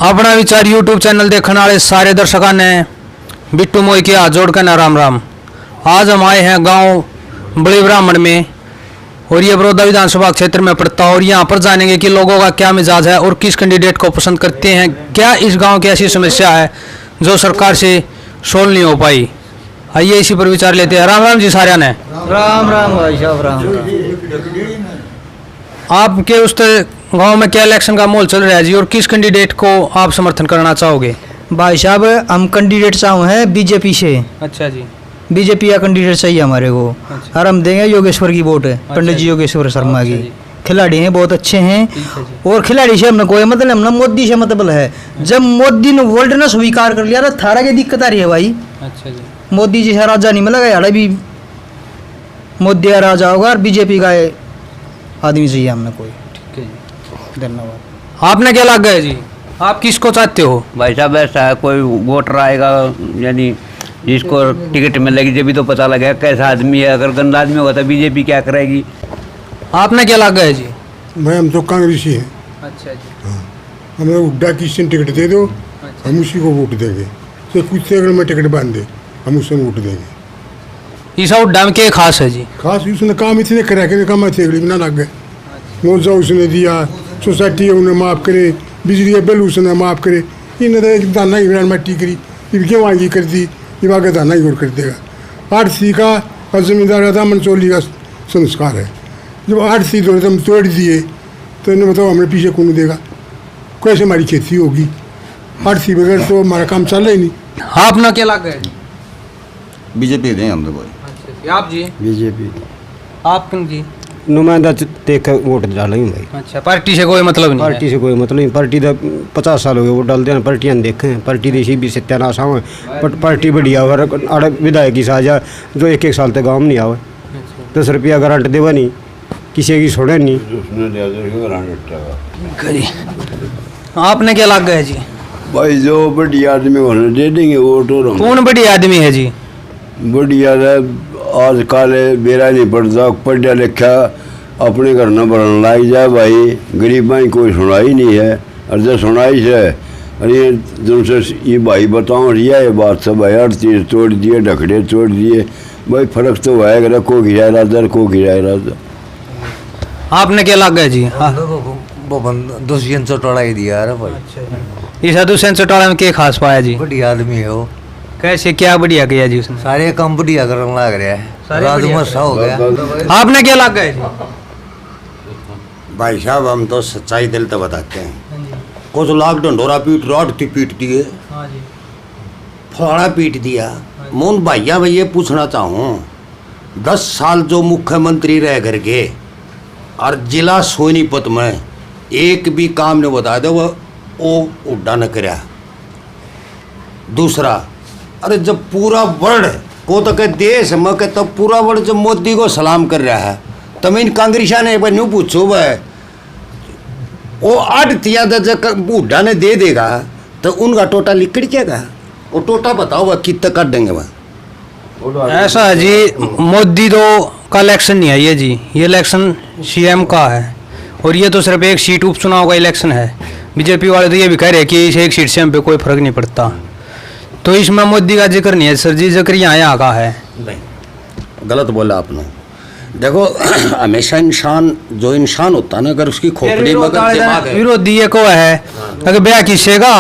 अपना विचार YouTube channel देखने वाले सारे दर्शकों ने बिट्टू मोई के हाथ जोड़ कर ना राम राम। आज हम आए हैं गांव बड़े ब्राह्मण में और ये बड़ौदा विधानसभा क्षेत्र में पड़ता है और यहाँ पर जानेंगे कि लोगों का क्या मिजाज है और किस कैंडिडेट को पसंद करते हैं। क्या इस गांव की ऐसी समस्या है जो सरकार से सोल्व नहीं हो पाई। आइए इसी पर विचार लेते हैं। राम राम जी साਰਿਆਂ ने। राम राम भाई साहब राम। आपके उस गांव में क्या इलेक्शन का माहौल चल रहा है जी और किस कैंडिडेट को आप समर्थन करना चाहोगे। भाई साहब हम कैंडिडेट चाहूँ हैं बीजेपी से। अच्छा जी। बीजेपी का कैंडिडेट चाहिए हमारे को। अच्छा। और हम देंगे योगेश्वर की वोट पंडित जी योगेश्वर शर्मा की। खिलाड़ी हैं बहुत अच्छे हैं और खिलाड़ी से हमने कोई मतलब हमने मोदी से मतलब है। जब मोदी ने वर्ल्ड ने स्वीकार कर लिया तो थारा की दिक्कत आ रही है भाई। अच्छा जी। मोदी जी से राजा नहीं मिलेगा यार भी मोदी का राजा होगा और बीजेपी का आदमी चाहिए हमने कोई। ठीक है जी। धन्यवाद। आपने क्या लग गया जी, आप किसको चाहते हो। भाई साहब ऐसा है कोई वोटर आएगा यानी जिसको टिकट मिलेगी जब भी तो पता लगेगा कैसा आदमी है। अगर गंदा आदमी होगा तो बीजेपी क्या करेगी। आपने क्या लग गया जी। भाई हम तो कांग्रेसी हैं। अच्छा जी। हाँ, हमें उड्डा किसी टिकट दे दो हम उसी को वोट देंगे। तो कुछ से अगर मैं टिकट बांध दे हम उससे वोट देंगे। ईसा उड्डा में क्या खास है जी। खास उसने काम इतने करा के काम अच्छे ना लग गए। मुआवजा उसने दिया, सोसाइटी उन्हें माफ़ करे, बिजली का बिल उसने माफ़ करे। इन्हें तो एक दाना ही मट्टी करी क्यों आगे कर दी ये आगे दाना ही और कर देगा। आरसी का और जमींदार का मनचोली का संस्कार है। जब आरसी दो हम तोड़ दिए तो इन्हें बताओ हमें पीछे कौन देगा। कैसे हमारी खेती होगी। आरसी बगैर तो हमारा काम चल ही नहीं। आपने क्या लग गया। बीजेपी दें हम तो भाई। अच्छा जी। आप जी। बीजेपी आप कौन जी। नुमाइंदा देख कर वोट डालेंगे भाई। अच्छा, पार्टी से कोई मतलब नहीं पार्टी से कोई मतलब नहीं। पार्टी तो 50 साल हो गए वोट डालते हैं। पार्टियाँ देखें पार्टी देशी भी सत्यानाश आवे बट पार्टी बढ़िया और विधायक की साझा जो एक साल तक गाँव में नहीं आवे। 10 रुपया गारंट देवा नहीं किसी की छोड़े नहीं। आपने क्या लग गया जी। भाई जो बढ़िया आदमी होने दे देंगे वोट। और कौन बढ़िया आदमी है जी। बढ़िया है आजकल बेरा नहीं पड़ता पढ़ा लिखा अपने घर न बढ़ने लाग जाए। भाई गरीबा की कोई सुनाई नहीं है और जब सुनाई से अरे तुमसे ये भाई बताओ ये बात सब है। हर चीज़ तोड़ दिए ढकड़े तोड़ दिए भाई फर्क तो है अगर को गिरा राजा को गिरा राजा। आपने क्या लग गया जी। दुष्यंत चौटाला ही दिया है भाई। ईसा दुष्यंत चौटाला में क्या खास पाया जी। बढ़िया आदमी है वो। कैसे क्या बढ़िया किया जी उसने। सारे काम बढ़िया करने लग रहा है। राजमसा हो गया। आपने क्या लग गया जी। भाई साहब हम तो सच्चाई दिल तो बताते हैं। कुछ लाख ढंडोरा पीट रॉड थी पीट दिए फलाना पीट दिया। मोहन भैया मैं ये पूछना चाहूँ 10 साल जो मुख्यमंत्री रह करके और जिला सोनीपत में एक भी काम नहीं बता दे वो उड्डा न कराया। दूसरा अरे जब पूरा वर्ल्ड को तो कह देश में के तब पूरा वर्ल्ड जब मोदी को सलाम कर रहा है तब इन कांग्रेसिया ने न्यू पूछो भाई वो 8 तिया जब उड्डा ने दे देगा तो उनका टोटा लिकड़ जाएगा। वो टोटा बताओ वह कितना काट देंगे वह। ऐसा है जी मोदी तो का इलेक्शन नहीं है ये जी। ये इलेक्शन सीएम का है और ये तो सिर्फ एक सीट उपचुनाव का इलेक्शन है। बीजेपी वाले तो ये भी कह रहे हैं कि इस एक सीट से हम पे कोई फर्क नहीं पड़ता। तो इसमें मोदी का जिक्र नहीं है सर जी। जिक्र यहाँ का है। नहीं गलत बोला आपने। देखो हमेशा इंसान जो इंसान होता है ना अगर उसकी खोपड़ी में दिमाग है। विरोधी ये को है अगर ब्याह किसेगा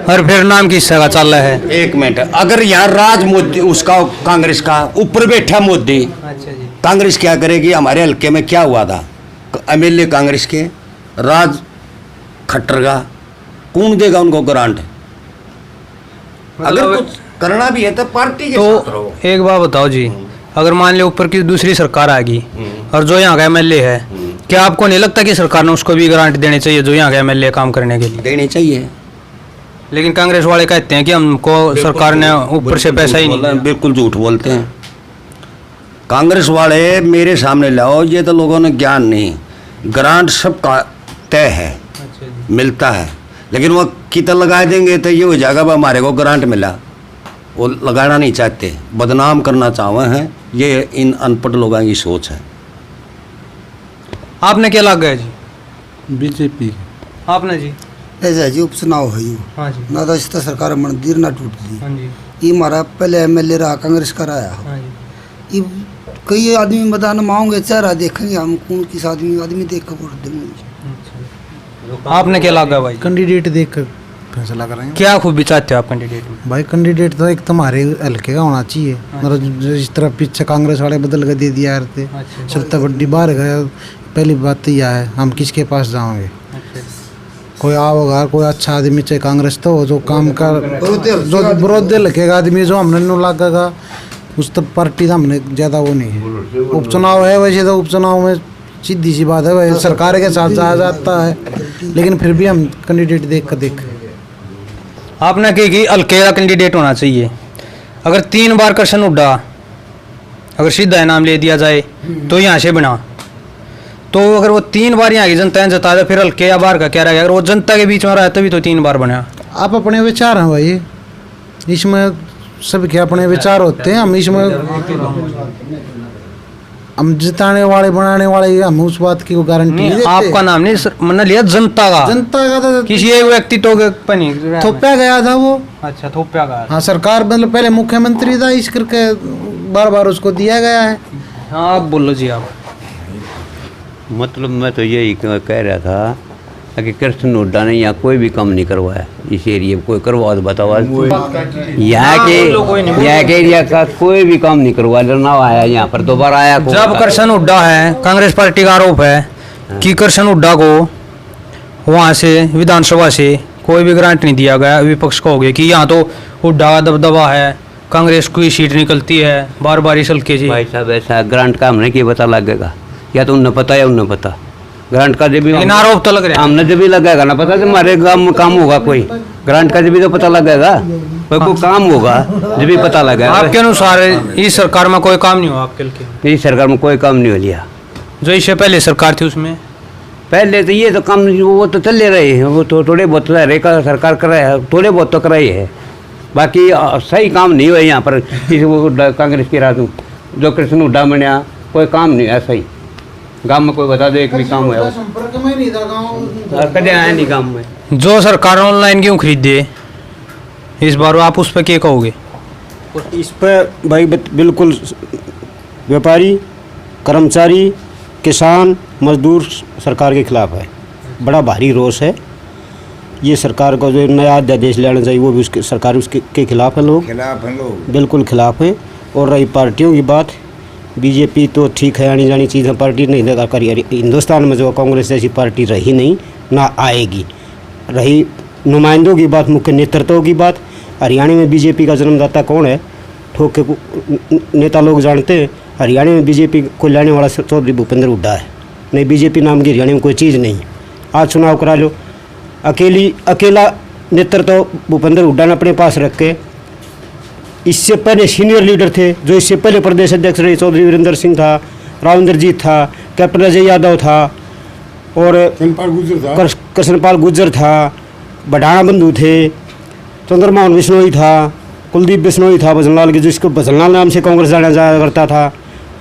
और फिर नाम किसेगा चल रहा है। 1 मिनट अगर यहाँ राज मोदी उसका कांग्रेस का ऊपर बैठा मोदी कांग्रेस क्या करेगी। हमारे हल्के में क्या हुआ था एमएलए कांग्रेस के राज खट्टर का कौन देगा उनको ग्रांट। अगर कुछ करना भी है तो पार्टी के साथ तो रहो। एक बात बताओ जी अगर मान लो ऊपर की दूसरी सरकार आएगी और जो यहाँ का एमएलए है क्या आपको नहीं लगता कि सरकार ने उसको भी गारंटी देनी चाहिए जो यहाँ का एमएलए काम करने के लिए। देनी चाहिए। लेकिन कांग्रेस वाले कहते हैं कि हमको सरकार ने ऊपर से पैसा ही नहीं। बिल्कुल झूठ बोलते हैं कांग्रेस वाले। मेरे सामने लाओ ये तो लोगों ने ज्ञान नहीं। ग्रांट सब का तय है मिलता है लेकिन वो कितना लगा देंगे तो ये हो जाएगा हमारे को ग्रांट मिला। वो लगाना नहीं चाहते बदनाम करना चाहते हैं। ये इन अनपढ़ लोगों की सोच है। आपने क्या लग गया जी। बीजेपी। आपने जी? ऐसा है जी उपचुनाव है यू। हाँ जी। ना तो सरकार मंदिर ना टूट दी। हाँ जी। ये हमारा पहले एमएलए रहा, कांग्रेस का रहा। हाँ जी। ये कई आदमी मैदान में आओगे, चेहरा देखेंगे हम कौन किस आदमी देख कर वोट देंगे। आपने क्या लगा भाई? कैंडिडेट देखकर फैसला करेंगे। क्या खूबी चाहते हो आप कैंडिडेट में? भाई कैंडिडेट तो एक तुम्हारे हल्के का होना चाहिए। मतलब जिस तरह पीछे कांग्रेस वाले बदल कर दे दिया थे, सबसे बड़ी बार गए। पहली बात तो यह है, हम किसके पास जाओगे? कोई आओगा, कोई अच्छा आदमी चाहे कांग्रेस तो जो काम कर, जो विरोधी लगेगा आदमी, जो हमने नु लगेगा उस तब पार्टी का हमने ज़्यादा वो नहीं है। उपचुनाव है, वैसे तो उपचुनाव में सीधी सी बात है भाई, सरकार के साथ जाया जाता है, लेकिन फिर भी हम कैंडिडेट देख आपने कही कि हल्के का कैंडिडेट होना चाहिए। अगर 3 बार कृष्ण हुड्डा अगर सीधा नाम ले दिया जाए तो यहाँ से बना, तो अगर वो 3 बार यहाँ की जनता ने जता दे, फिर हल्के या बाहर का क्या रहेगा? अगर वो जनता के बीच में रहा है तभी तो 3 बार बना। आप अपने विचार हैं भाई, इसमें सबके अपने विचार होते हैं। हम इसमें हम जिताने वाले बनाने वाले, हम उस बात की गारंटी नहीं देते। आपका नाम नहीं मैंने लिया, जनता का तो किसी एक व्यक्ति तो नहीं थोप्या गया था वो। अच्छा, थोप्या का। हाँ, सरकार मतलब पहले मुख्यमंत्री था, इस करके बार बार उसको दिया गया है। हाँ, आप बोलो जी। आप मतलब मैं तो यही कह रहा था कि कृष्ण हुड्डा ने यहाँ कोई भी काम नहीं करवाया इस एरिया में। कोई करवा तो बताओ, यहाँ के एरिया का कोई भी काम नहीं करवाया ना आया यहाँ पर, दोबारा आया। जब कृष्ण हुड्डा है, कांग्रेस पार्टी का आरोप है कि कृष्ण हुड्डा को वहाँ से विधानसभा से कोई भी ग्रांट नहीं दिया गया। विपक्ष कहोगे कि यहाँ तो हुड्डा का दबदबा है, कांग्रेस की सीट निकलती है बार बार इस हल्के से। भाई साहब ऐसा ग्रांट का हमने क्या पता लगेगा? या तो उन्हें पता या उन्हें पता। ग्रांट का जब भी आरोप तो लग रहा है, हमने जब भी लगेगा ना पता, जब हमारे गाँव में काम होगा कोई, ग्रांट का जब भी तो पता लगेगा, कोई काम होगा जब भी पता लगेगा। आपके अनुसार इस सरकार में कोई काम नहीं हुआ? आपके इस सरकार में कोई काम नहीं हो लिया। जो इससे पहले सरकार थी उसमें पहले तो ये तो काम वो तो चले रहे हैं, वो तो थोड़े बहुत रेखा सरकार कर रहा है, थोड़े बहुत तो कराई है, बाकी सही काम नहीं हुआ यहाँ पर। इस कांग्रेस के राज जो कृष्ण हुड्डा बना कोई काम नहीं है सही। गांव में कोई बता दो एक भी काम हुआ? संपर्क में नहीं था गाँव, कदे आया नहीं गाँव में। जो सरकार ऑनलाइन क्यों खरीदे इस बार, आप उस पर क्या कहोगे? इस पर भाई बिल्कुल व्यापारी, कर्मचारी, किसान, मजदूर सरकार के खिलाफ है। बड़ा भारी रोष है। ये सरकार को जो नया अध्यादेश लेना चाहिए वो भी उसके सरकार उसके के खिलाफ है। लोग बिल्कुल खिलाफ है। और रही पार्टियों की बात, बीजेपी तो ठीक है, आनी जानी चीज़ है, पार्टी नहीं लगा करी। हिंदुस्तान में जो कांग्रेस जैसी पार्टी रही नहीं, ना आएगी। रही नुमाइंदों की बात, मुख्य नेतृत्व की बात, हरियाणा में बीजेपी का जन्मदाता कौन है? ठोक के नेता लोग जानते हैं। हरियाणा में बीजेपी को लाने वाला चौधरी भूपेंद्र हुड्डा है। नहीं, बीजेपी नाम की हरियाणा में कोई चीज़ नहीं। आज चुनाव करा लो, अकेला नेतृत्व भूपेंद्र हुड्डा ने अपने पास रख के। इससे पहले सीनियर लीडर थे, जो इससे पहले प्रदेश अध्यक्ष रहे, चौधरी वीरेंद्र सिंह था, राविंदर जीत था, कैप्टन अजय यादव था, और कृष्णपाल गुर्जर था, बढ़ाना बंधु थे, चंद्रमोहन बिश्नोई था, कुलदीप बिश्नोई था भजनलाल के, जिसको भजनलाल नाम से कांग्रेस जाना जाया करता था।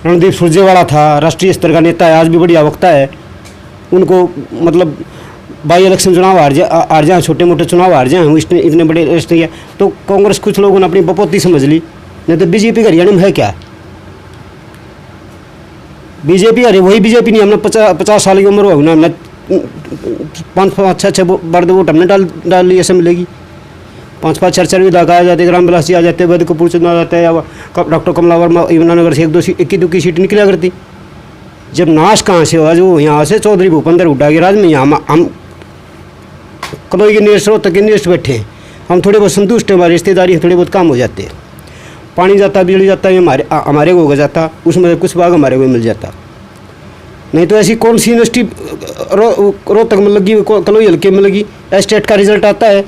रणदीप सुरजेवाला था, राष्ट्रीय स्तर का नेता है, आज भी बढ़िया वक्ता है। उनको मतलब बाई इलेक्शन चुनाव हार जाए, छोटे मोटे चुनाव हार जाए, इसने इतने बड़े रेस्ट किया तो कांग्रेस कुछ लोगों ने अपनी बपोती समझ ली। नहीं तो बीजेपी का हरियाणा में है क्या? बीजेपी अरे वही बीजेपी नहीं। हमने 50 साल की उम्र हुई ना, हमने 5-5 6 बार वोट हमने डाल ली असेंबली की। 5-5 4 विधायक आ जाते, ग्राम विलास जी आ जाते, वैद्य कपूर चंद आ जाते हैं, या डॉक्टर कमला वर्मा यमुनानगर से 1-2 सीट निकला करती। जब नाश कहाँ से हुआ? जो यहाँ से चौधरी भूपेंद्र हुड्डा के राज में यहाँ हम कलोई के नियस्ट तक के नियस्ट बैठे हैं। हम थोड़े बहुत संतुष्ट हैं, हमारी रिश्तेदारी थोड़े बहुत काम हो जाते हैं। पानी जाता, बिजली जाता, ये हमारे को हो जाता, उसमें कुछ भाग हमारे को मिल जाता। नहीं तो ऐसी कौन सी यूनिवर्सिटी रोहतक में लगी, कलोई हल्के में लगी। स्टेट का रिजल्ट आता है,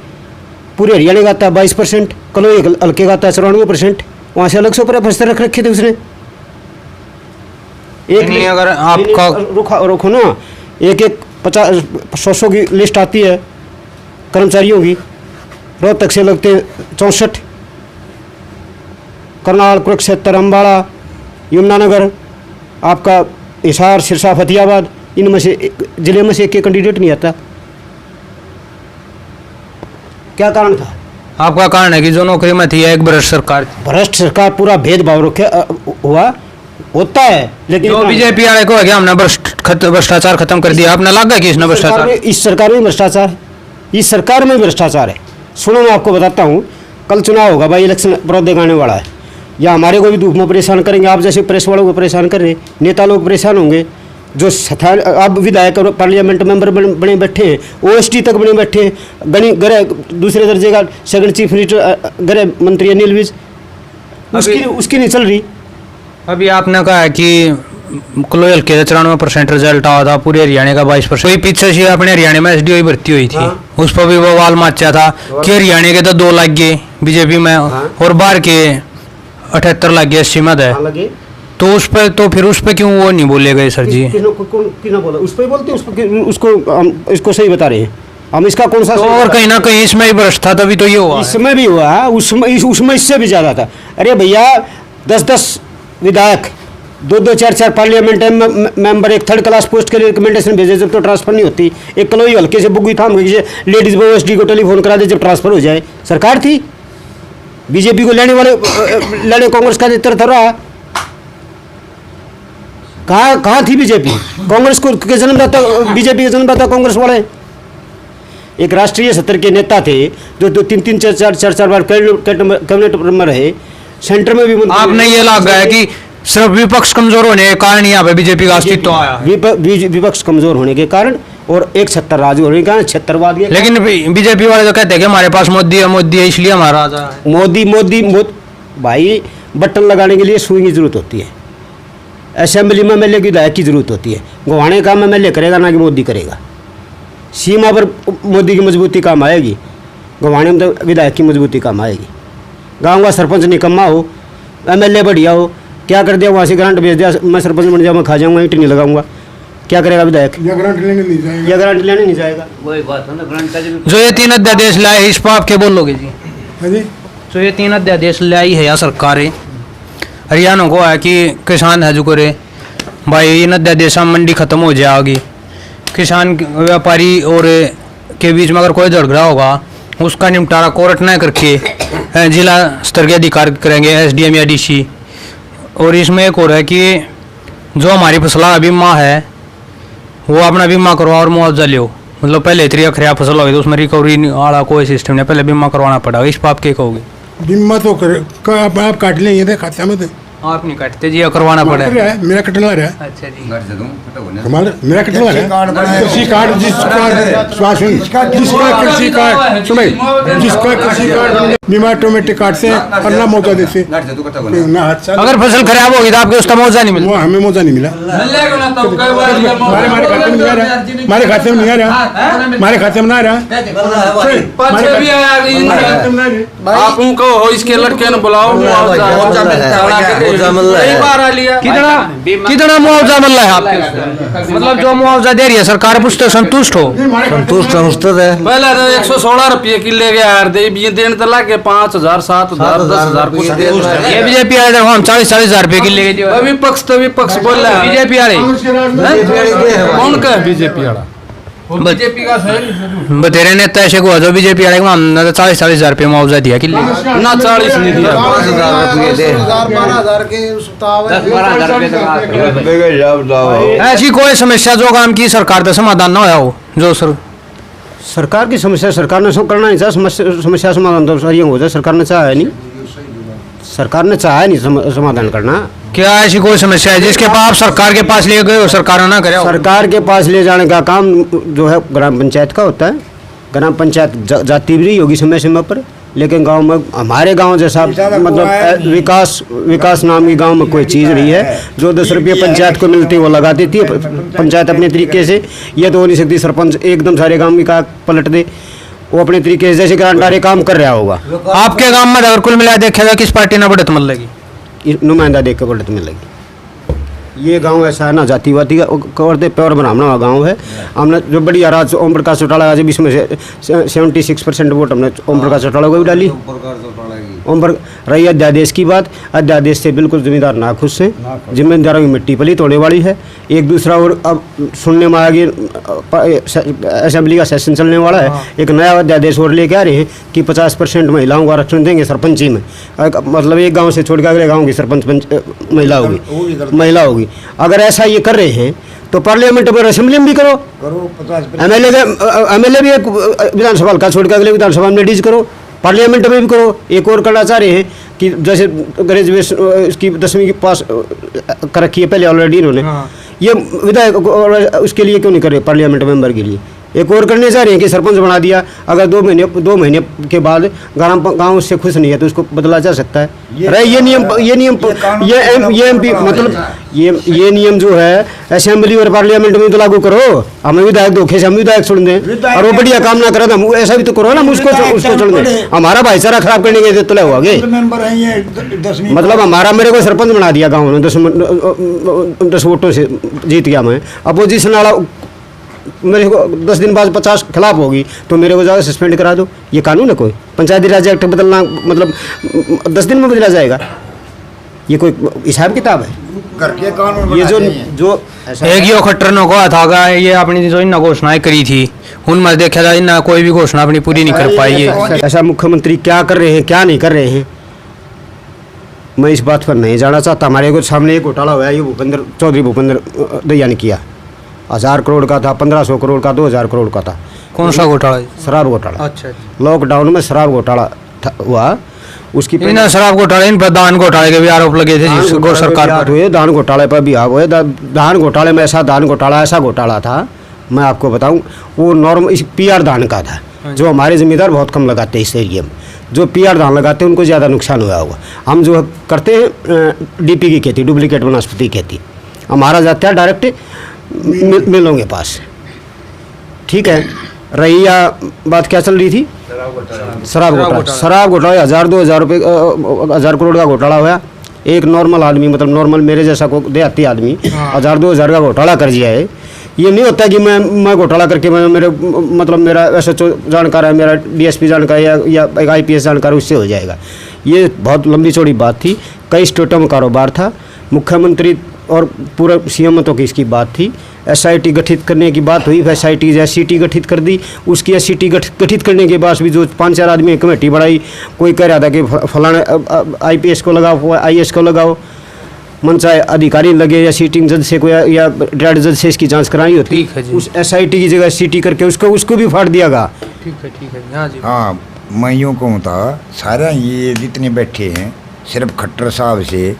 पूरे हरियाणा का आता है 22%, कलोई हल्के का आता है 94%। वहाँ से अलग से प्रोफेसर रख रखे थे उसने। एक नहीं, अगर आपका रुको ना, एक 50-100 की लिस्ट आती है कर्मचारियों की। रोहतक से लगते 64, करनाल, कुरुक्षेत्र, अम्बाड़ा, यमुनानगर, आपका हिसार, सिरसा, फतेहाबाद, इनमें से जिले में से एक कैंडिडेट नहीं आता। क्या कारण था? आपका कारण है कि जो नौकरी में थी एक भ्रष्ट सरकार थी। भ्रष्ट सरकार पूरा भेदभाव हुआ होता है, लेकिन जो बीजेपी वाले को है कि हमने भ्रष्टाचार खत्म कर दिया, आपने लगा कि इसने भ्रष्टाचार, इस सरकार में भ्रष्टाचार, इस सरकार में भ्रष्टाचार है। सुनो मैं आपको बताता हूँ, कल चुनाव होगा भाई, इलेक्शन प्रोदे आने वाला है, या हमारे को भी धूप में परेशान करेंगे, आप जैसे प्रेस वालों को परेशान कर रहे, नेता लोग परेशान होंगे, जो अब विधायक और पार्लियामेंट मेंबर बने बैठे हैं, OST तक बने बैठे हैं, गृह दूसरे दर्जे का सेकंड चीफ मिनिस्टर गृह मंत्री अनिल विज, उसकी नहीं चल रही। अभी आपने कहा है कि क्लोयल के 94% रिजल्ट आया था, पूरे हरियाणा का 22%। वही पीछे से अपने हरियाणा में SDO भर्ती हुई थी, उस पर भी वो वाल माचा था कि हरियाणा के तो 2 लाख गए बीजेपी में, और बाहर के 78 लाख गए SC में है, तो उस पर तो फिर उस पर क्यों वो नहीं बोले गए सर जी? किसने बोला? उस पर बोलते उसको इसको सही बता रहे हैं हम, इसका कौन सा तो और कहीं ना कहीं इसमें ही भ्रष्ट था, तभी तो ये हुआ। इसमें भी हुआ है, उसमें इससे भी ज़्यादा था। अरे भैया 10-10 विधायक, 2-2, 4-4 पार्लियामेंट मेंबर एक थर्ड क्लास पोस्ट के लिए रिकमेंडेशन भेजे जब तो ट्रांसफर नहीं होती, एक कलोई हल्के से बुग्गी थाम गई, लेडीज OST को टेलीफोन करा दे जब ट्रांसफर हो जाए। सरकार थी, बीजेपी को लेने कांग्रेस का नेतृत्व था रहा। कहाँ थी बीजेपी? कांग्रेस को के जन्मदाता, बीजेपी के जन्मदाता कांग्रेस वाले। एक राष्ट्रीय स्तर के नेता थे जो 2-3, 4 बार कैबिनेट में रहे, सेंटर में भी। आपने ये लगा है कि सिर्फ विपक्ष कमजोर होने के कारण यहाँ पे बीजेपी का अस्तित्व आया? विपक्ष कमजोर होने के कारण और एक छत्तर राज होने के कारण, छत्तरवाद के। लेकिन बीजेपी वाले तो कहते हैं कि हमारे पास मोदी है इसलिए हमारा राजा है। मोदी भाई, बटन लगाने के लिए सुई की जरूरत होती है, असेंबली में MLA की विधायक की जरूरत होती है, गवाने काम MLA करेगा ना कि मोदी करेगा। सीमा पर मोदी की मजबूती काम आएगी, गवाने में तो विधायक की मजबूती काम आएगी। गाँव का सरपंच निकम्मा हो, MLA बढ़िया हो, क्या कर दिया वहाँ से ग्रांट भेज दिया, मैं सरपंच बन जाऊँ, मैं खा जाऊँगा, ईंट नहीं लगाऊंगा, क्या करेगा विधायक? या ग्रांट लेने नहीं जाएगा, वही बात है ना, ग्रांट का जो ये 3 अध्यादेश लाए इस पर आप क्या बोलोगे जी? जो ये 3 अध्यादेश लाई है या सरकारें हरियाणा को है कि किसान है जो करे भाई, इन अध्यादेश मंडी खत्म हो जाएगी, किसान व्यापारी और के बीच में अगर कोई झगड़ा होगा उसका निपटारा कोर्ट न करके जिला स्तर के अधिकारी करेंगे, SDM या DC। और इसमें एक और है कि जो हमारी फसल बीमा है वो अपना बीमा करवाओ और मुआवजा लो, मतलब पहले इतनी खराब फसल होगी तो उसमें रिकवरी वाला कोई सिस्टम नहीं, पहले बीमा करवाना पड़ेगा। इस पर आप क्या कहोगे? बीमा तो आप काट लेंगे थे खाते में, तो आप नहीं काटते जी, करवाना पड़ेगा। मेरा कटवा रहा है। अच्छा जी, हमारा मेरा कटवा रहा है। कृषि कार्ड जिसका कृषि कार्ड सुने, जिसका कृषि कार्ड बीमा ऑटोमेटिक काटते हैं और ना मौजा देते ना हाथ। अगर फसल खराब होगी तो आपको उसका मुआवजा नहीं मिला? हमें मौजा नहीं मिला, हमारे खाते में नहीं आ रहा, हमारे खाते में ना आ रहा। आपको इसके लड़के ने बुलाओ, कितना मुआवजा मिल रहा है आपके? मतलब जो मुआवजा दे रही है सरकार पुछते संतुष्ट हो? संतुष्ट है। पहले तो 116 रुपये किले के यार देने तो लगे 5,000, 7,000, 10,000 कुछ। ये बीजेपी वाले हम 40-40 हजार रुपये किले के विपक्ष तो विपक्ष बोल रहा है, बीजेपी वाले कौन का है? बीजेपी वाला, बीजेपी का बतेरे नेता ऐसे को जो बीजेपी वाले को हमने 40-40 हजार रुपये मुआवजा दिया किले ना, 40 नहीं दिया, 12,000 के 12,000 ऐसी कोई समस्या जो काम की सरकार का समाधान ना होया हो? जो सरकार की समस्या सरकार ने करना नहीं चाहा, समस्या समाधान तो सारी हो जाए, सरकार ने चाहा नहीं, सरकार ने चाहा नहीं समाधान करना। क्या ऐसी कोई समस्या है जिसके पास आप सरकार के पास ले गए हो सरकार ना करे? सरकार के पास ले जाने का काम जो है ग्राम पंचायत का होता है। ग्राम पंचायत जाती भी रही होगी समय समय पर, लेकिन गांव में हमारे गांव जैसा मतलब विकास नाम की गांव में कोई चीज़ नहीं है। जो 10 रुपये पंचायत को मिलती है वो लगा देती है पंचायत अपने तरीके से। ये तो हो नहीं सकती सरपंच एकदम सारे गांव की का पलट दे, वो अपने तरीके से जैसे ग्रांटारे काम कर रहा होगा। आपके गांव में अगर कुल मिला देखेगा किस पार्टी ने बढ़त मिल लगी? नुमाइंदा देख के बढ़त मिल लगी। ये गांव ऐसा है ना, जातिवादी का करते प्योर ब्राह्मण गांव है। हमने जो बड़ी राज ओम प्रकाश चौटाला आज इसमें से 76% वोट हमने ओम प्रकाश चौटाला को भी डाली। उन पर रही अध्यादेश की बात, अध्यादेश से बिल्कुल जिम्मेदार नाखुश हैं। जिम्मेदारों की मिट्टी पलीत होने वाली है। एक दूसरा और अब सुनने में आगे असेंबली का सेशन चलने वाला है, एक नया अध्यादेश और लेके आ रहे हैं कि 50% महिलाओं को आरक्षण देंगे सरपंची में। मतलब एक गाँव से छोड़ के अगले गाँव की सरपंच महिला होगी। अगर ऐसा ये कर रहे हैं तो पार्लियामेंट में असेंबली में भी करो, एमएलए भी एक विधानसभा हल्का छोड़ के अगले विधानसभा में लेडीज करो, पार्लियामेंट में भी करो। एक और करना चाह रहे हैं कि जैसे ग्रेजुएशन इसकी 10वीं की पास कर रखी है पहले ऑलरेडी इन्होंने, ये विधायक उसके लिए क्यों नहीं करे पार्लियामेंट मेंबर के लिए। एक और करने चाह रहे हैं कि सरपंच बना दिया, अगर 2 महीने के बाद गाँव उससे खुश नहीं है तो उसको बदला जा सकता है। ये एमपी मतलब ये नियम जो है असेंबली और पार्लियामेंट में तो लागू करो। हमें विधायक धोखे से हम विधायक छोड़ दें और वो बढ़िया काम ना करे तो ऐसा भी तो करो ना, उसको छोड़ दें। हमारा भाईचारा खराब करने के तो हुआ मतलब हमारा मेरे को सरपंच बना दिया गाँव में 10 वोटों से जीत गया मैं। अपोजिशन वाला मेरे को 10 दिन बाद 50 खिलाफ होगी तो मेरे को जाकर सस्पेंड करा दो। ये कानून है कोई? पंचायती राज एक्ट बदलना मतलब 10 दिन में बदला जाएगा? ये कोई हिसाब किताब है? करके कानून ये जो एक यो खट्टर ने कहा था ये अपनी जो इन घोषणाएं करी थी उनमें देखा जाए इन कोई भी घोषणा अपनी पूरी नहीं कर पाई है। ऐसा मुख्यमंत्री क्या कर रहे हैं क्या नहीं कर रहे हैं मैं इस बात पर नहीं जाना चाहता। हमारे को सामने एक घोटाला हुआ है, ये चौधरी भूपेंद्र दहिया ने किया। 1000 करोड़ का था, 1500 करोड़ का, 2000 करोड़ का था। कौन सा घोटाला? शराब घोटाला। अच्छा। लॉकडाउन में शराब घोटाला हुआ, उसकी शराब घोटाले इन पर दान घोटाले के भी आरोप लगे थे जिसको सरकार पर हुए। दान घोटाले पर भी हुए। दान घोटाले में ऐसा घोटाला था मैं आपको बताऊं, वो नॉर्मल PR धान का था जो हमारे जिम्मेदार बहुत कम लगाते हैं इस एरिया में। जो PR धान लगाते हैं उनको ज़्यादा नुकसान हुआ होगा। हम जो करते हैं DP की खेती, डुप्लीकेट वनस्पति खेती, हमारा जाता है डायरेक्ट मिलों के पास। ठीक है, रही बात क्या चल रही थी? शराब घोटाला 1000-2000 रुपये 1000 करोड़ का घोटाला हुआ। एक नॉर्मल आदमी मतलब नॉर्मल मेरे जैसा को देहाती आदमी 1000-2000 का घोटाला कर दिया है। ये नहीं होता कि मैं घोटाला करके मेरे मतलब मेरा SHO जानकार है, मेरा DSP जानकार है या एक IPS जानकार उससे हो जाएगा। ये बहुत लंबी चौड़ी बात थी। कई स्टेटों में कारोबार था। मुख्यमंत्री और पूरा CM तो की इसकी बात थी। SIT गठित करने की बात हुई, SIT SCT गठित कर दी। उसकी SCT गठित करने के बाद भी जो 5-4 आदमी कमेटी बढ़ाई, कोई कह रहा था कि फलाना IPS को लगाओ, IS को लगाओ, मन चाहे अधिकारी लगे या सीटिंग जज से कोई या रिटायर्ड जज से इसकी जांच करानी होती। उस SIT की जगह SCT करके उसको भी फाड़ दिया गया। ठीक है। हाँ जी। हाँ, मैं यूँ कहूँ था सारा ये जितने बैठे हैं सिर्फ खट्टर साहब से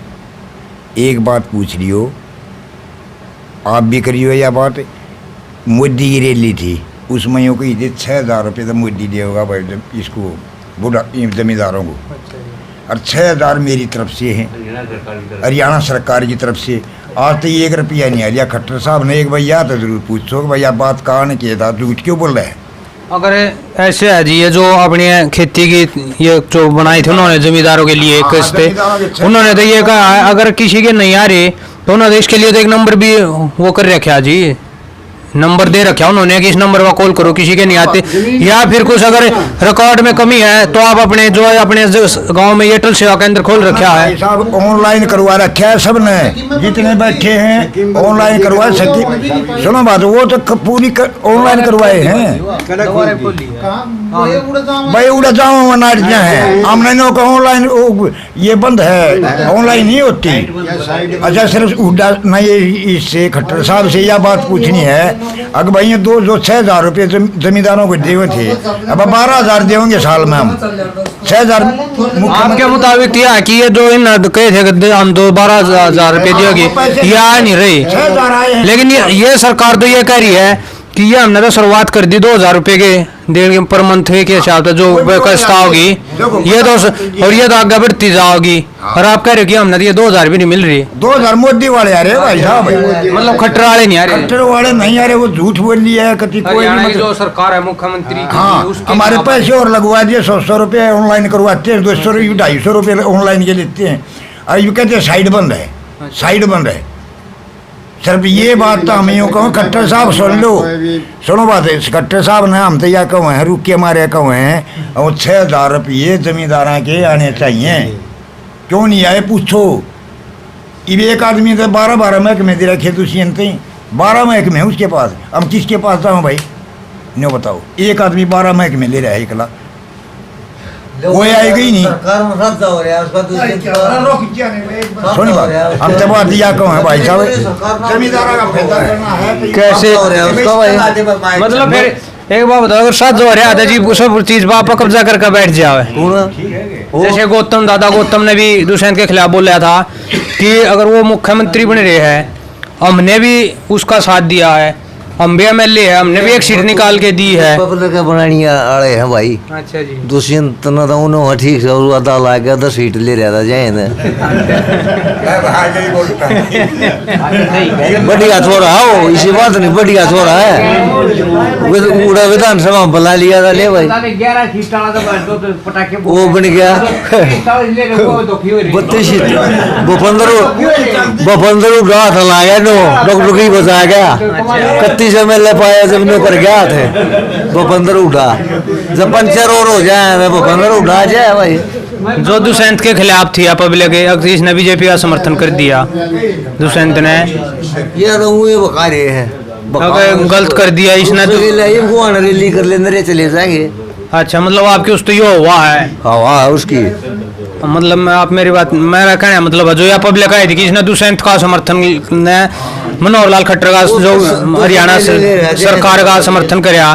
एक बात पूछ लियो, आप भी करियो या बात। मोदी की रैली थी उसमें यूँ कही थी 6000 रुपये तो मोदी देगा भाई इसको बुढ़ा जमींदारों को, और 6000 मेरी तरफ से हैं हरियाणा सरकार की तरफ से। आज तो 1 रुपया नहीं आ लिया। खट्टर साहब ने एक भैया तो जरूर पूछो भैया बात कहाँ ने किया था, झूठ क्यों बोल रहे हैं? अगर ऐसे है जी ये जो अपनी खेती की ये जो बनाई थी उन्होंने जमींदारों के लिए किस्ते, उन्होंने तो ये कहा अगर किसी के नहीं आ रहे तो उन्होंने इसके लिए तो एक नंबर भी वो कर रखा जी, नंबर दे रखा उन्होंने कि इस नंबर पर कॉल करो किसी के नहीं आते। या फिर कुछ अगर रिकॉर्ड में कमी है तो आप अपने गांव में एयरटेल सेवा केंद्र खोल रखा है। साहब ऑनलाइन करवा रखा है सबने, जितने बैठे हैं ऑनलाइन करवा सकती। सुनो बात, वो तो पूरी ऑनलाइन करवाए हैं भाई। उड़ा जाओ नाटियाँ हैं हमने नो का ऑनलाइन ये बंद है, ऑनलाइन नहीं होती। अच्छा सिर्फ उड़ा नहीं, इससे खट्टर साहब से यह बात पूछनी है, अगर भाई ये जो 6000 रुपये जमींदारों को देवे थे अब 12000 देंगे साल में हम 6000। आपके मुताबिक यह है कि ये जो इन कहे थे हम 12,000 रुपये देंगे ये आ नहीं रही, लेकिन ये सरकार तो ये कह रही है कि ये हमने तो शुरुआत कर दी 2000 रुपये के देने पर मंथ के हिसाब से जो व्यवस्था होगी ये तो, और ये तो आगे बढ़ती जाओगी। और आप कह रहे हो कि हमने ये 2000 भी नहीं मिल रही। 2000 मोदी वाले आ रहे भाई साहब, मतलब खट्टर वाले नहीं आ रहे। खट्टर वाले नहीं आ रहे, वो झूठ बोल लिया है कभी कोई भी। जो सरकार है मुख्यमंत्री, हाँ हमारे पैसे और लगवा दिए 100 रुपये ऑनलाइन करवाते हैं, 200 250 रुपये ऑनलाइन के लेते हैं। और ये कहते हैं साइड बंद है, साइड बंद है। सिर्फ ये बात तो हम यूँ कहूँ खट्टर साहब सुन लो, सुनो बात है, खट्टर साहब ने हम तो यह कहो हैं रुक के मारे कहो हैं और 6,000 रुपये जमींदारा के आने चाहिए, क्यों नहीं आए पूछो। अब एक आदमी तो 12 महकमे दे रखे दुष्यंत 12 महकमे उसके पास, हम किसके पास जाऊँ भाई नहीं बताओ। एक आदमी 12 महकमे ले रहा है एकला, वो आएगा ही नहीं। सुनी बात हम तो बात दिया कहो है भाई साहब, जमींदारा का फायदा करना है कैसे मतलब फिर एक बात बताओ, अगर साथ जो रहा था जी सब चीज बाप कब्जा करके बैठ जाए, जैसे गौतम दादा गौतम ने भी दुष्यंत के खिलाफ बोला था कि अगर वो मुख्यमंत्री बन रहे हैं, हमने भी उसका साथ दिया है, हम भी MLA है, हमने भी एक सीट निकाल के दी है। पब्लिक के बनानी आड़े हैं भाई। अच्छा जी। दुष्यंत न तो उन्होंने ठीक से और अदा ला के 10 सीट ले रहा था जाए ना बढ़िया छोड़ा हो, इसी बात नहीं बढ़िया छोड़ा है, उड़ा विधानसभा में बुला लिया था ले भाई, वो बन गया 32 सीट, वो 15 उड़ा था ला गया नो डॉक्टर की बचा गया, 31 MLA पाया जब ने पर गया थे वो 15 उड़ा, जब पंचर और हो जाए वो 15 उड़ा जाए भाई। जो दुष्यंत के खिलाफ थी पब्लिक, इसने बीजेपी का समर्थन कर दिया दुष्यंत ने, ये तो ये बका रहे हैं, अगर गलत कर दिया इसने तो रैली कर लेंगे चले जाएंगे। अच्छा मतलब आपकी उस तो ये हुआ है हवा उसकी, मतलब आप मेरी बात मेरा कहना है मतलब जो यह पब्लिक आई थी कि इसने दुष्यंत का समर्थन ने मनोहर लाल खट्टर का जो हरियाणा सरकार का समर्थन कराया,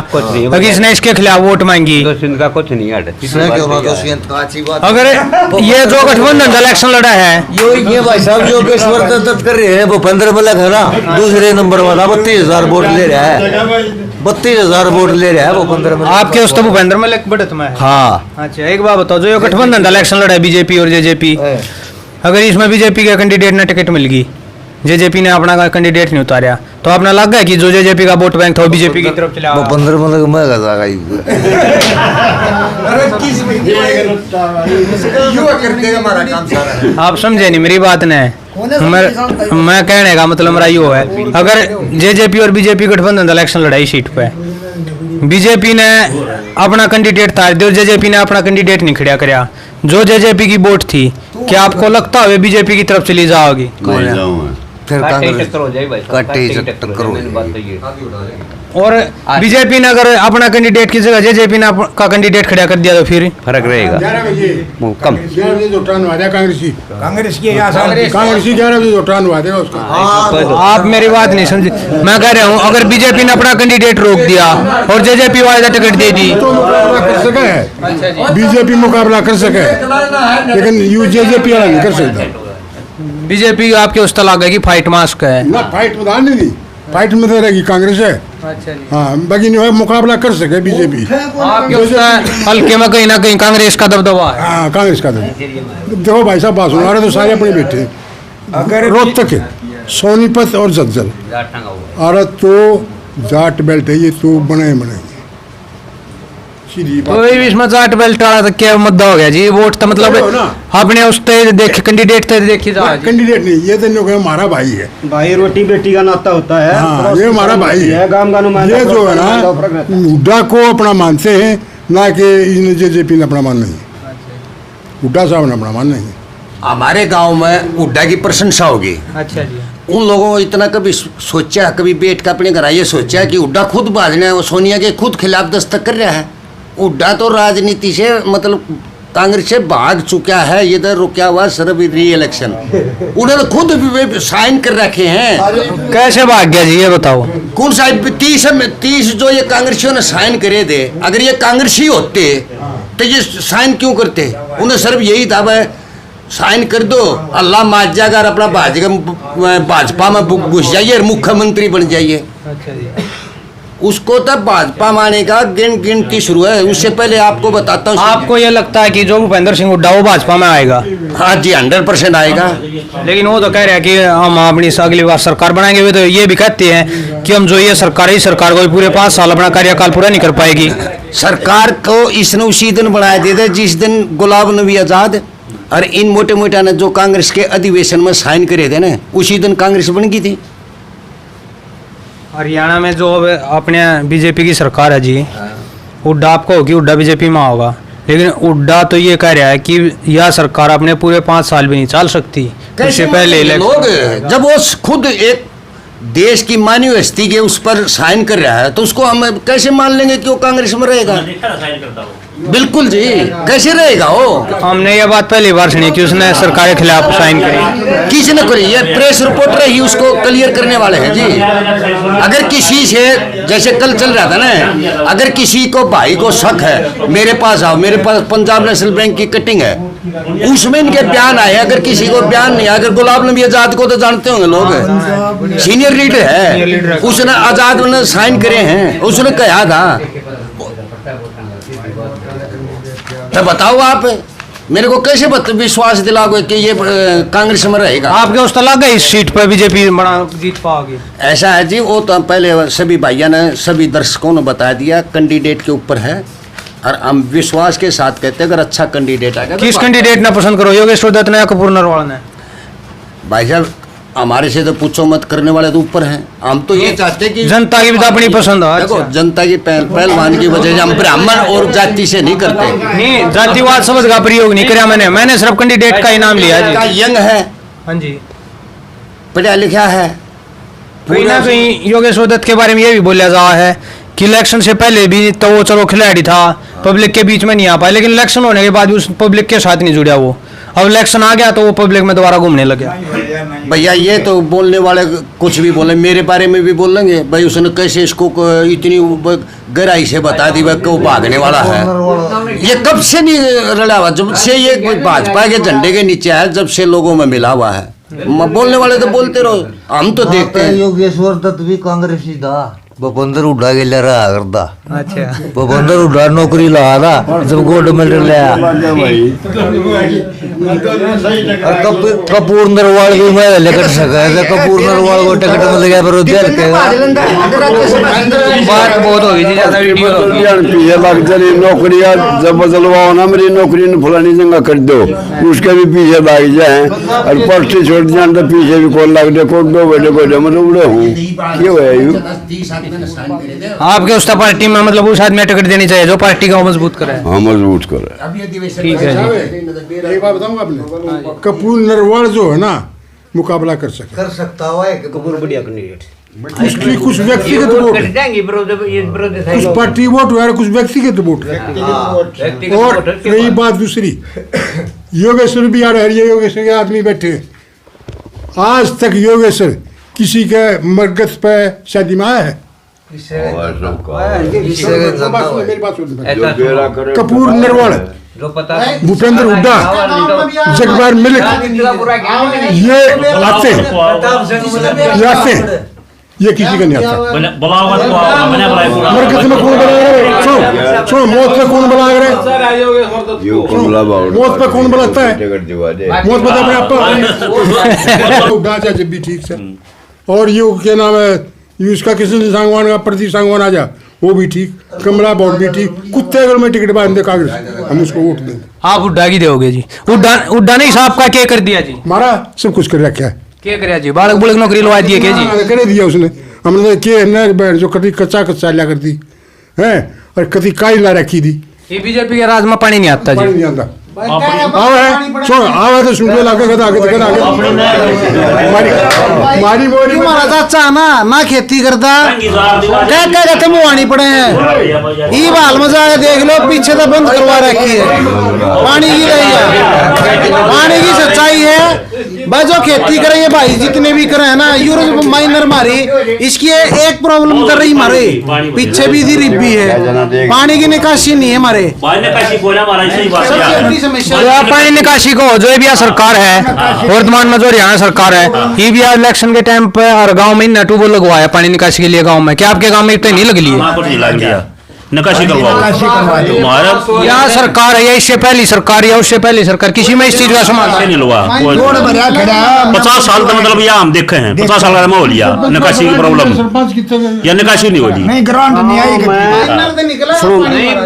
अगर इसने इसके खिलाफ वोट मांगी, का कुछ नहीं है। अगर ये जो गठबंधन का इलेक्शन लड़ा है ये भाई साहब जो दत्त कर रहे हैं वो 15 मलक है ना, दूसरे नंबर वाला 32,000 वोट ले रहा है, 32,000 वोट ले रहा है वो 15 मलक आपके उस भूपेंद्र मलिक बढ़त में। हाँ अच्छा एक बात बताओ, जो ये गठबंधन का इलेक्शन लड़ा है बीजेपी और जेजेपी, अगर इसमें बीजेपी के कैंडिडेट ने टिकट मिल गई, जेजेपी ने अपना कैंडिडेट नहीं उतारा, तो आपने लग गया कि जो जेजेपी का वोट बैंक था वो बीजेपी की तरफ चला, वो 15 मलक में आप समझे नहीं मेरी बात ने, मैं कहने का मतलब मेरा यो है, अगर जेजेपी और बीजेपी गठबंधन इलेक्शन लड़ाई सीट पे, बीजेपी ने अपना कैंडिडेट तार दिया और जेजेपी ने अपना कैंडिडेट नहीं खड़ा कराया, जो जेजेपी की वोट थी, क्या आपको लगता है बीजेपी की तरफ चली जाओगी? फिर और बीजेपी ने अगर अपना कैंडिडेट की जगह जेजेपी ने का कैंडिडेट खड़ा कर दिया तो फिर फर्क रहेगा कम। कांग्रेसी 11 बजे उठान हुआ देगा उसका। आप मेरी बात नहीं समझे, मैं कह रहा हूँ अगर बीजेपी ने अपना कैंडिडेट रोक दिया और जेजेपी वाले टिकट दे दी तो मुकाबला कर सके है, बीजेपी मुकाबला कर सके, लेकिन यू जेजेपी वाला नहीं कर सकता। बीजेपी आपके उस तला गई फाइट मास्क है ना, फाइट में नहीं, फाइट में तो रहेगी कांग्रेस है। अच्छा जी। हाँ बाकी नहीं मुकाबला कर सके बीजेपी, आपके उस हल्के में कहीं ना कहीं कांग्रेस का दबदबा है। हाँ कांग्रेस का देखो भाई साहब बात सुनो, तो सारे अपने बैठे, अगर रोहतक है, सोनीपत और झज्जर, अरे तो जाट बेल्ट है, ये तो बने तो इसमें जाट बेल्ट वाला तो क्या मुद्दा हो गया जी, वोट तो मतलब आपने उस देख कैंडिडेट तो देखी जा, कैंडिडेट नहीं, ये तो हमारा भाई है, भाई रोटी बेटी का नाता होता है। हाँ, ये हमारा भाई है, गांव ये जो है ना हुड्डा को अपना मानते हैं, ना कि जेजेपी ने अपना मान नहीं, हुड्डा साहब ने अपना मान नहीं। हमारे गांव में हुड्डा की प्रशंसा होगी। अच्छा जी। उन लोगों को इतना कभी सोचा, कभी बैठ कर अपने घर ये सोचा कि हुड्डा खुद भाजने, वो सोनिया के खुद खिलाफ दस्तक कर रहा है। हुड्डा तो राजनीति से मतलब कांग्रेस से भाग चुका है, ये तो रुका हुआ सिर्फ री इलेक्शन, उन्होंने खुद भी साइन कर रखे हैं। कैसे भाग गया जी ये बताओ? कौन सा 30 जो ये कांग्रेसियों ने साइन करे थे, अगर ये कांग्रेसी होते तो ये साइन क्यों करते? उन्हें सिर्फ यही था भाई साइन कर दो, अल्लाह माज जाएगा, अपना भाजपा में घुस जाइए और मुख्यमंत्री बन जाइए। उसको तब भाजपा माने का गिनती शुरू है। उससे पहले आपको बताता हूँ, आपको ये लगता है कि जो भूपेंद्र सिंह हुड्डा वो भाजपा में आएगा? हाँ जी 100% आएगा, लेकिन वो तो कह रहे हैं कि हम अपनी अगली बार सरकार बनाएंगे। वे तो ये भी कहते हैं कि हम जो ये सरकार ही सरकार को पूरे 5 साल अपना कार्यकाल पूरा नहीं कर पाएगी। सरकार को इसने उसी दिन बनाया देते जिस दिन गुलाम नबी आजाद और इन मोटे मोटा ने जो कांग्रेस के अधिवेशन में साइन करे थे ना, उसी दिन कांग्रेस बन गई थी। हरियाणा में जो अब अपने बीजेपी की सरकार है जी, हुड्डा आपको होगी, हुड्डा बीजेपी में होगा, लेकिन हुड्डा तो ये कह रहा है कि यह सरकार अपने पूरे 5 साल भी नहीं चल सकती। उससे पहले लोग जब वो खुद एक देश की मानवीय हस्ती के उस पर साइन कर रहा है तो उसको हम कैसे मान लेंगे कि वो कांग्रेस में रहेगा? बिल्कुल जी, कैसे रहेगा वो? हमने ये बात पहली बार सुनी कि उसने सरकार के खिलाफ साइन करी। किसने करी? ये प्रेस रिपोर्टर ही उसको क्लियर करने वाले हैं जी। अगर किसी से, जैसे कल चल रहा था ना, अगर किसी को भाई को शक है, मेरे पास आओ, मेरे पास पंजाब नेशनल बैंक की कटिंग है, उसमें इनके बयान आए। अगर किसी को बयान नहीं, अगर गुलाम नबी आजाद को तो जानते होंगे लोग, सीनियर लीडर है, उसने आजाद ने साइन करे हैं, उसने कहा था। तो बताओ आप मेरे को कैसे विश्वास दिलाओगे कि ये कांग्रेस में रहेगा? आपके उस लग गई इस सीट पर बीजेपी बड़ा जीत पाओगी? ऐसा है जी, वो तो पहले सभी भाइयों ने, सभी दर्शकों ने बता दिया, कैंडिडेट के ऊपर है और हम विश्वास के साथ कहते हैं अगर अच्छा कैंडिडेट आएगा। किस कैंडिडेट ने पसंद करो, योगेश्वर दत्त ने या कपूर नरवाल ने? भाई साहब हमारे से तो पूछो मत, करने वाले तो ऊपर हैं। हम तो ये चाहते हैं कि जनता की भी तो अपनी पसंद है। देखो जनता की पहलवान की वजह से हम ब्राह्मण और जाति से नहीं करते। नहीं, जातिवाद शब्द का प्रयोग नहीं किया मैंने सिर्फ कैंडिडेट का ही नाम लिया जी। यंग है, हाँ जी, पढ़ा लिखा है। कहीं ना कहीं योगेश्वर दत्त के बारे में ये भी बोला जा रहा है कि इलेक्शन से पहले भी तो वो चलो खिलाड़ी था, पब्लिक के बीच में नहीं आ पाया, लेकिन इलेक्शन होने के बाद भी उस पब्लिक के साथ नहीं जुड़ा वो। अब इलेक्शन आ गया तो वो पब्लिक में दोबारा घूमने लग गया। भैया ये तो बोलने वाले कुछ भी बोले, मेरे बारे में भी बोलेंगे भाई उसने कैसे इसको इतनी गहराई से बता दी कि वो भागने वाला है। ये कब से नहीं रला हुआ, जब से ये भाजपा के झंडे के नीचे है, जब से लोगों में मिला हुआ है। बोलने वाले तो बोलते रहो, हम तो देखते हैं। योगेश्वर दत्त भी कांग्रेस ही था, भूपेंद्र हुड्डा के लिए रहा करता। अच्छा, भूपेंद्र हुड्डा नौकरी लगा था जब गोल्ड मेडल लिया। कपूर नरवाल भी मैं लेकर सका है, कपूर नरवाल को टिकट मिल गया पर जेल के बात बहुत होगी जी, ज्यादा वीडियो पीछे लग जाए नौकरियां जब बदलवाओ ना, मेरी नौकरी ने फलानी जगह कर दो, उसके भी पीछे लग जाए और पर्ची छोड़ जाए तो पीछे भी कौन लग जाए, कोई दो बेटे कोई मतलब उड़े हूँ क्यों है। आपके उस पार्टी में मतलब उस आदमी टिकट देनी चाहिए जो पार्टी का मजबूत करे। हाँ मजबूत करे। ठीक है जी। एक बात बताऊंगा आपने, कपूर नरवाल जो है ना मुकाबला कर सकता है। कपूर बढ़िया कैंडिडेट, उसकी कुछ व्यक्तिगत वोट है, कुछ पार्टी वोट है, कुछ व्यक्तिगत वोट है। और रही बात दूसरी, योगेश्वर भी आ रहे हैं, योगेश्वर के आदमी बैठे, आज तक योगेश्वर किसी के मरगत पे शादी में आया है? कपूर नरवाल, भूपेंद्र हुड्डा, जगबार मलिक, ये आते हैं, ये किसी का नहीं आता। मरकज में कौन बना रहे? सुनो, मौत पे कौन बना रहे? मौत पे कौन बनाता है? मौत बता अपने आप हुड्डा जब भी ठीक से, और ये क्या नाम है, ये उसका किसी सांगवान का प्रदीप सांगवान आ जा, वो भी ठीक, कमला बोर्ड भी ठीक। कुत्ते अगर मैं टिकट बांध दे कांग्रेस, हम उसको वोट देंगे। आप हुड्डा की दोगे जी? हुड्डा ने साहब का क्या कर दिया जी? मारा सब कुछ कर रखा है। क्या कर जी? बालक बुलक नौकरी लगा दिए क्या जी? कर दिया उसने। हमने के न जो कभी कच्चा ला कर दी है और कभी काई ला रखी थी। ये बीजेपी के राज में पानी नहीं आता जी। नहीं आता। आवे तो सुन लागे कदा आगे कदा आगे मारी मोरी हमारा चाचा ना खेती करता क्या कहते मुआनी पड़े हैं, ये हाल में जाके देख लो, पीछे तो बंद करवा रखी है। पानी की रही है, पानी की सच्चाई है भाई। जो खेती करे भाई जितने भी करे है ना, यूरोप माइनर मारी, इसकी एक प्रॉब्लम कर रही मारे, पीछे भी थी रिब्बी है, पानी की निकासी नहीं है हमारे। पानी निकासी को जो भी सरकार है, वर्तमान में जो हरियाणा सरकार है, ये भी इलेक्शन के टाइम पे हर गांव में नेटू को लगवाया पानी निकासी के लिए। गांव में क्या आपके गांव में इतने नहीं लग लिए? निकासी करवाओ। यहाँ सरकार है या इससे पहली सरकार या उससे पहली सरकार, किसी में इस चीज का समाधान नहीं हुआ। 50 साल का मतलब यहाँ हम देखे हैं, 50 साल का हो लिया निकासी की प्रॉब्लम, या निकासी नहीं होली।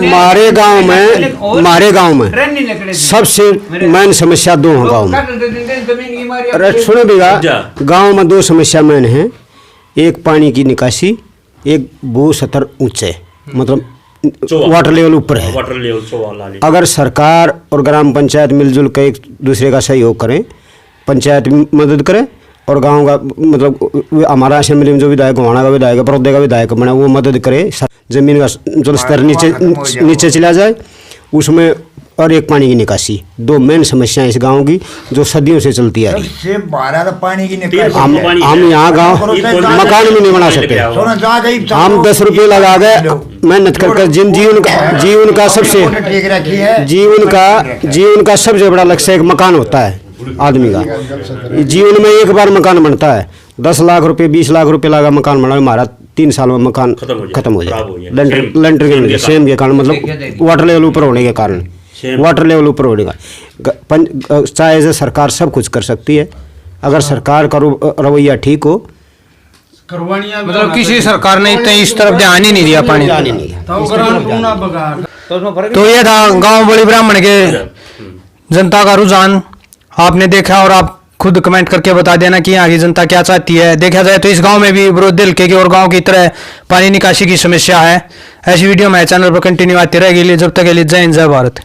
हमारे गांव में सबसे मेन समस्या दो है गांव में। अरे सुनो भैया, गांव में दो समस्या मेन है। एक पानी की निकासी, एक भू स्तर ऊंचे, मतलब वाटर लेवल ऊपर है। वाटर लेवल 100 वाला ले। अगर सरकार और ग्राम पंचायत मिलजुल कर एक दूसरे का सहयोग करें, पंचायत भी मदद करे और गांव का मतलब हमारा असेंबली में जो विधायक गोहाना का विधायक परौदे का विधायक बना वो मदद करे, जमीन का जल स्तर नीचे चला जाए उसमें, और एक पानी की निकासी, 2 मेन समस्याएं इस गांव की जो सदियों से चलती आ रही। सबसे बड़ा पानी की निकासी। हम यहाँ गांव मकान भी नहीं बना सकते। हम 10 रुपये लगा गए मेहनत करके, जीवन का सबसे बड़ा लक्ष्य एक मकान होता है आदमी का। जीवन में एक बार मकान बनता है, 10 लाख रुपए 20 लाख रुपए लगा मकान बना, हमारा 3 साल में मकान खत्म हो जाए लेंटर के सेम के कारण, मतलब वाटर लेवल ऊपर होने के कारण, वाटर लेवल ऊपर होने का। चाहे से सरकार सब कुछ कर सकती है, अगर सरकार का रवैया ठीक हो। मतलब किसी सरकार ने इस तरफ ध्यान ही नहीं दिया पानी। तो ये था गांव बड़ी ब्राह्मण के जनता का रुझान, आपने देखा और आप खुद कमेंट करके बता देना कि यहाँ की जनता क्या चाहती है। देखा जाए तो इस गांव में भी विरोध हल्के की और गांव की तरह पानी निकासी की समस्या है। ऐसी वीडियो हमारे चैनल पर कंटिन्यू आती रहेगी। जब तक के लिए जय हिंद जय भारत।